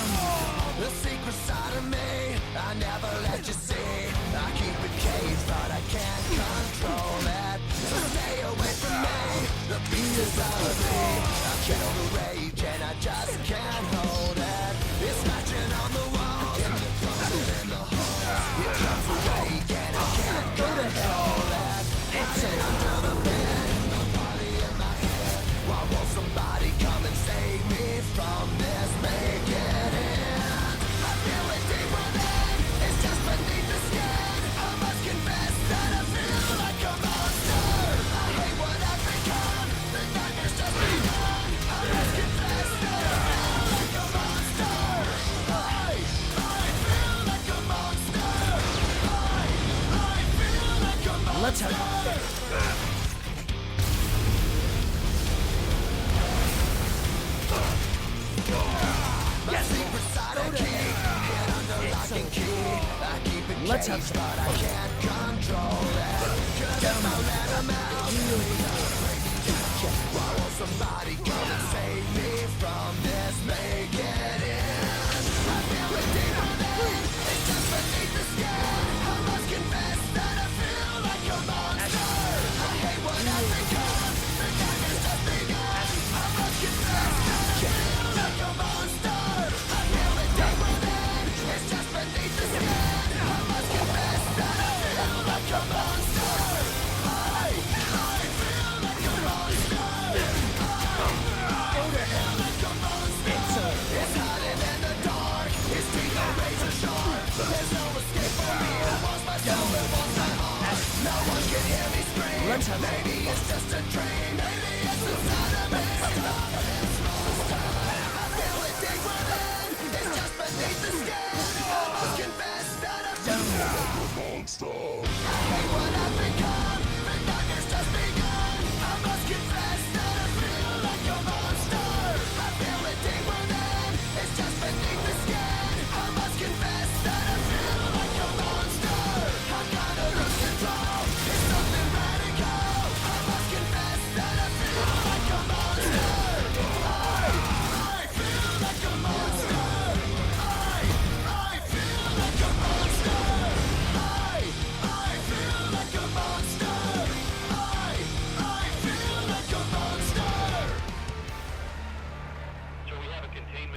The secret side of me, I never let you see. I keep it caged, but I can't control it. So stay away from me, the beast is ugly. I kill the rage and I just can't hold it. It's scratching on the walls, and it's crumbling in the halls. It comes awake and I can't control it. It's under the bed, my body in my head. Why won't somebody come and save me from this? Make it end. I feel it deep within, it's just beneath the skin. I must confess that I feel like a monster. I hate what I've become, the nightmare's just begun. I must confess that I feel like a monster. I feel like a monster. I feel like a monster. Let's have My secret side I keep hid under lock and key. I keep it Let's have caged, some but I can't control it. 'Cause if I let 'em out, why won't somebody come and save me from this? Make it end. I feel it deep within, it's just beneath the skin. I must confess that I feel like a monster. I hate what I've become, the nightmare's just begun. I must confess that I feel like a monster. I feel it deep within, it's just beneath the skin. I must confess that I feel like a monster. I feel like a monster. I feel like a monster. It's hiding in the dark, its teeth are razor sharp. There's no escape for me, it wants my soul, it wants my heart. No one can hear me scream. Let's have Maybe it's just a dream.